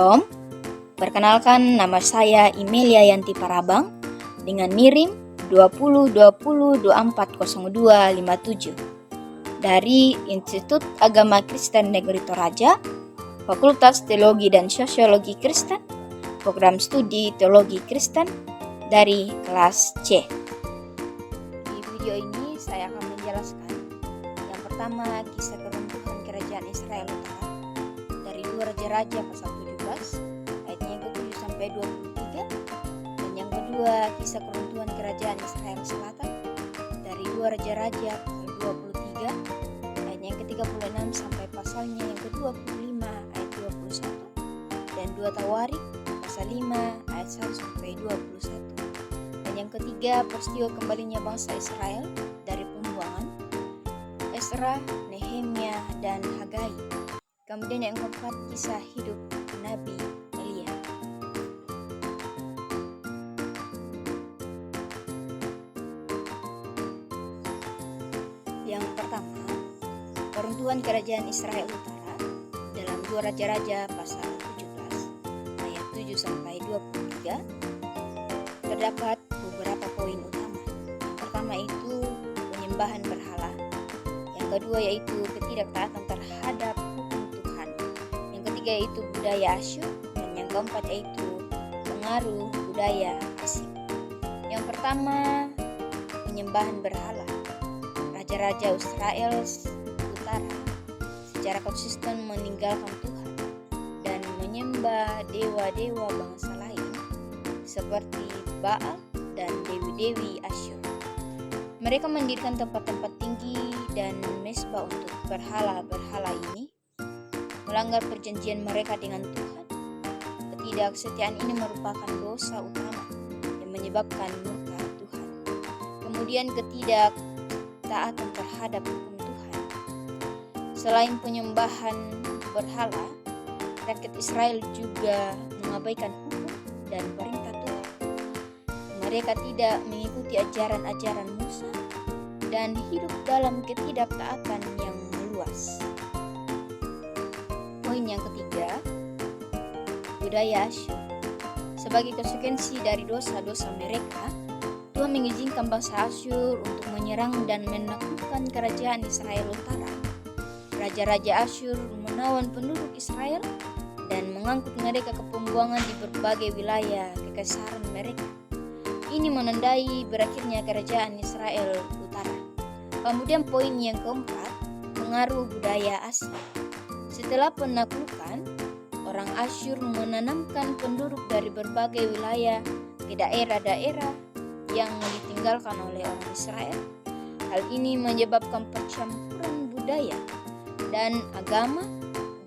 Shalom, perkenalkan nama saya Imelia Yanti Parabang dengan NIRIM 2020240257 dari Institut Agama Kristen Negeri Toraja, Fakultas Teologi dan Sosiologi Kristen, Program Studi Teologi Kristen dari kelas C. Di video ini saya akan menjelaskan yang pertama kisah keruntuhan kerajaan Israel Utara dari 2 Raja-Raja pasal 17 ayatnya yang ke-7 sampai 23, dan yang kedua kisah keruntuhan kerajaan Israel Selatan dari 2 Raja-Raja pasal 23 ayatnya yang ke-36 sampai pasalnya yang ke-25 ayat 21, dan 2 Tawarik pasal 5 ayat 1 sampai 21. Dan yang ketiga peristiwa kembalinya bangsa Israel dari pembuangan, Ezra, Nehemia, dan Hagai. Kemudian yang keempat kisah hidup Nabi Elia. Yang pertama, keruntuhan kerajaan Israel Utara dalam 2 Raja-Raja pasal 17 ayat 7 sampai 23 terdapat beberapa poin utama. Yang pertama itu penyembahan berhala. Yang kedua yaitu ketidaktaatan terhadap hukum Tuhan. Yang ketiga yaitu budaya Asyur, dan yang keempat yaitu pengaruh budaya asing. Yang pertama, penyembahan berhala. Raja-raja Israel Utara secara konsisten meninggalkan Tuhan dan menyembah dewa-dewa bangsa lain seperti Baal dan dewi-dewi Asyur. Mereka mendirikan tempat-tempat tinggi dan mesbah untuk berhala-berhala ini, melanggar perjanjian mereka dengan Tuhan. Ketidaksetiaan ini merupakan dosa utama yang menyebabkan murka Tuhan. Kemudian ketidaktaatan terhadap hukum Tuhan. Selain penyembahan berhala, rakyat Israel juga mengabaikan hukum dan perintah Tuhan. Mereka tidak mengikuti ajaran-ajaran Musa dan hidup dalam ketidaktaatan yang meluas. Poin yang ketiga, budaya Asyur. Sebagai konsekuensi dari dosa-dosa mereka, Tuhan mengizinkan bangsa Asyur untuk menyerang dan menaklukkan kerajaan Israel Utara. Raja-raja Asyur menawan penduduk Israel dan mengangkut mereka ke pembuangan di berbagai wilayah kekaisaran mereka. Ini menandai berakhirnya kerajaan Israel Utara. Kemudian poin yang keempat, pengaruh budaya asing. Setelah penaklukan, orang Asyur menanamkan penduduk dari berbagai wilayah ke daerah-daerah yang ditinggalkan oleh orang Israel. Hal ini menyebabkan percampuran budaya dan agama,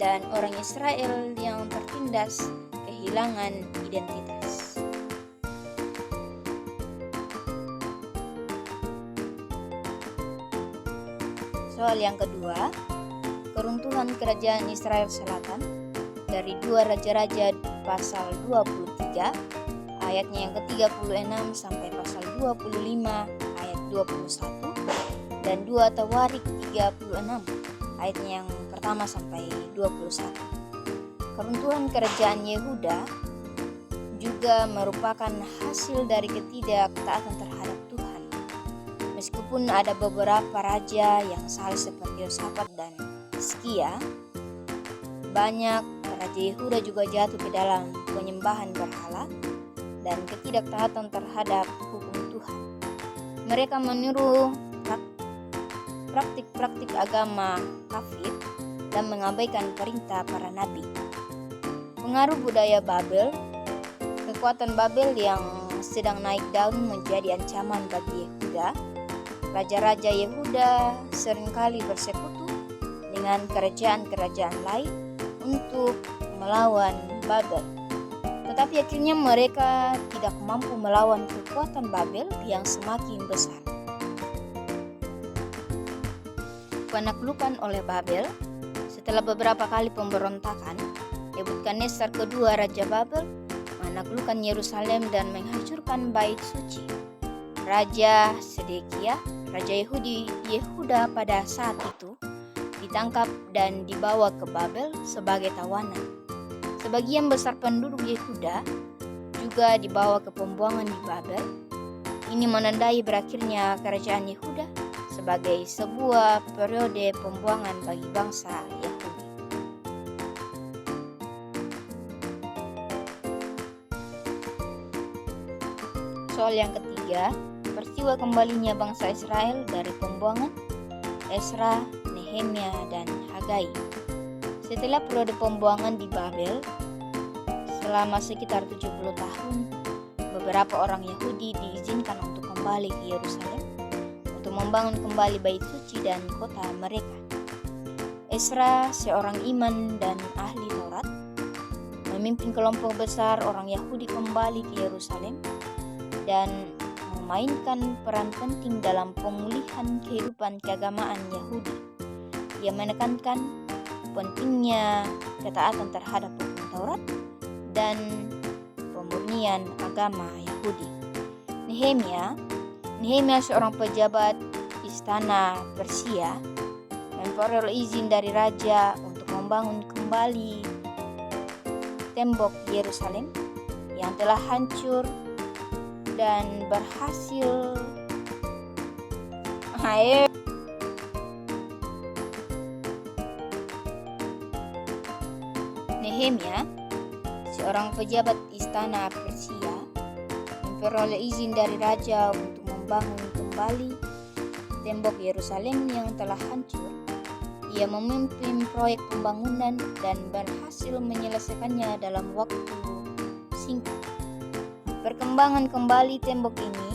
dan orang Israel yang tertindas kehilangan identitas. Soal yang kedua, keruntuhan kerajaan Israel Selatan dari 2 Raja-Raja pasal 23 ayatnya yang ke-36 sampai pasal 25 ayat 21, dan 2 Tawarik 36 ayatnya yang pertama sampai 21. Keruntuhan kerajaan Yehuda juga merupakan hasil dari ketidaktaatan terhadap Tuhan. Meskipun ada beberapa raja yang saleh seperti Yosafat dan Hizkia, banyak raja Yehuda juga jatuh ke dalam penyembahan berhala dan ketidaktaatan terhadap hukum Tuhan. Mereka meniru praktik-praktik agama kafir dan mengabaikan perintah para nabi. Pengaruh budaya Babel. Kekuatan Babel yang sedang naik daun menjadi ancaman bagi Yehuda. Raja-raja Yehuda seringkali bersekutu dengan kerajaan-kerajaan lain untuk melawan Babel. Tetapi akhirnya mereka tidak mampu melawan kekuatan Babel yang semakin besar. Penaklukan oleh Babel. Setelah beberapa kali pemberontakan, Nebukadnezar kedua Raja Babel menaklukkan Yerusalem dan menghancurkan bait suci. Raja Sedekia, Raja Yehuda pada saat itu, ditangkap dan dibawa ke Babel sebagai tawanan. Sebagian besar penduduk Yehuda juga dibawa ke pembuangan di Babel. Ini menandai berakhirnya kerajaan Yehuda sebagai sebuah periode pembuangan bagi bangsa Yahudi. Soal yang ketiga, peristiwa kembalinya bangsa Israel dari pembuangan, Ezra, Nehemia, dan Hagai. Setelah periode pembuangan di Babel, selama sekitar 70 tahun, beberapa orang Yahudi diizinkan untuk kembali ke Yerusalem untuk membangun kembali bait suci dan kota mereka. Ezra, seorang iman dan ahli Taurat, memimpin kelompok besar orang Yahudi kembali ke Yerusalem dan memainkan peran penting dalam pemulihan kehidupan keagamaan Yahudi. Ia menekankan pentingnya ketaatan terhadap hukum Taurat dan pemurnian agama Yahudi. Nehemia seorang pejabat istana Persia, memperoleh izin dari raja untuk membangun kembali tembok Yerusalem yang telah hancur dan berhasil Nehemia, seorang pejabat istana Persia, memperoleh izin dari raja untuk membangun kembali tembok Yerusalem yang telah hancur. Ia memimpin proyek pembangunan dan berhasil menyelesaikannya dalam waktu singkat. Perkembangan kembali tembok ini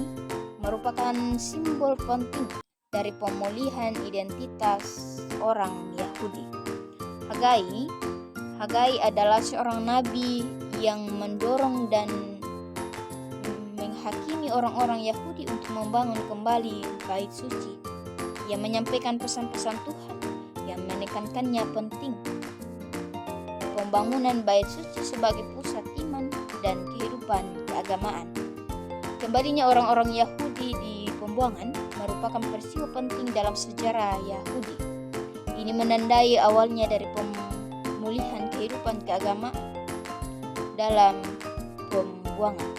merupakan simbol penting dari pemulihan identitas orang Yahudi. Hagai adalah seorang nabi yang mendorong dan menghakimi orang-orang Yahudi untuk membangun kembali bait suci. Ia menyampaikan pesan-pesan Tuhan yang menekankannya penting pembangunan bait suci sebagai pusat iman dan kehidupan keagamaan. Kembalinya orang-orang Yahudi di pembuangan merupakan peristiwa penting dalam sejarah Yahudi. Ini menandai awalnya dari pemulihan kehidupan keagamaan dalam pembuangan.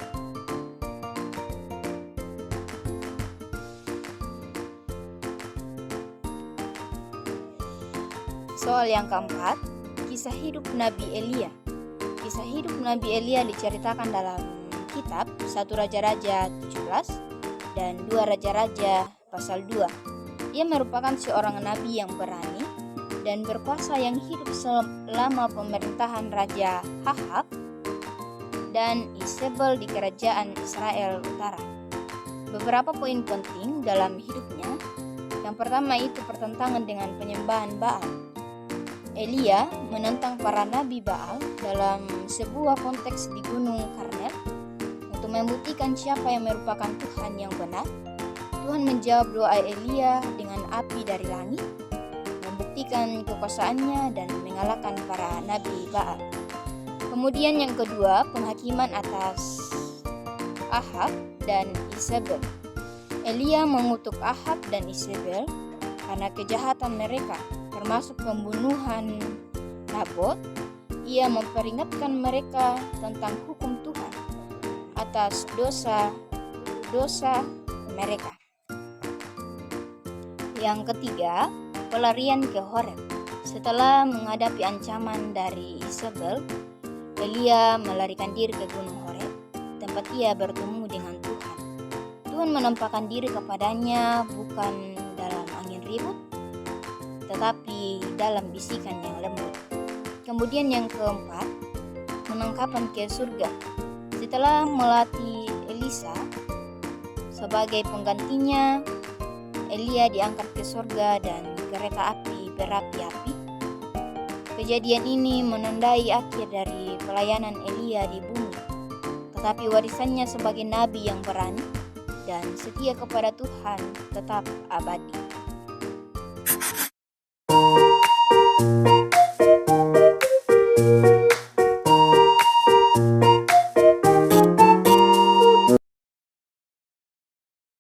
Soal yang keempat, kisah hidup Nabi Elia. Kisah hidup Nabi Elia diceritakan dalam kitab 1 Raja-Raja 17 dan 2 Raja-Raja pasal 2. Ia merupakan seorang nabi yang berani dan berkuasa yang hidup selama pemerintahan Raja Ahab dan Isabel di kerajaan Israel Utara. Beberapa poin penting dalam hidupnya. Yang pertama itu pertentangan dengan penyembahan Baal. Elia menentang para nabi Baal dalam sebuah konteks di Gunung Karmel untuk membuktikan siapa yang merupakan Tuhan yang benar. Tuhan menjawab doa Elia dengan api dari langit, membuktikan kekuasaannya dan mengalahkan para nabi Baal. Kemudian yang kedua, penghakiman atas Ahab dan Isabel. Elia mengutuk Ahab dan Isabel karena kejahatan mereka, termasuk pembunuhan Nabot. Ia memperingatkan mereka tentang hukum Tuhan atas dosa mereka. Yang ketiga, pelarian ke Horeb. Setelah menghadapi ancaman dari Isabel, Elia melarikan diri ke Gunung Horeb, tempat ia bertemu dengan Tuhan. Tuhan menampakkan diri kepadanya bukan dalam angin ribut, tetapi dalam bisikan yang lembut. Kemudian yang keempat, penangkapan ke surga. Setelah melatih Elisa sebagai penggantinya, Elia diangkat ke surga dan kereta api berapi-api. Kejadian ini menandai akhir dari pelayanan Elia di bumi, tetapi warisannya sebagai nabi yang berani dan setia kepada Tuhan tetap abadi.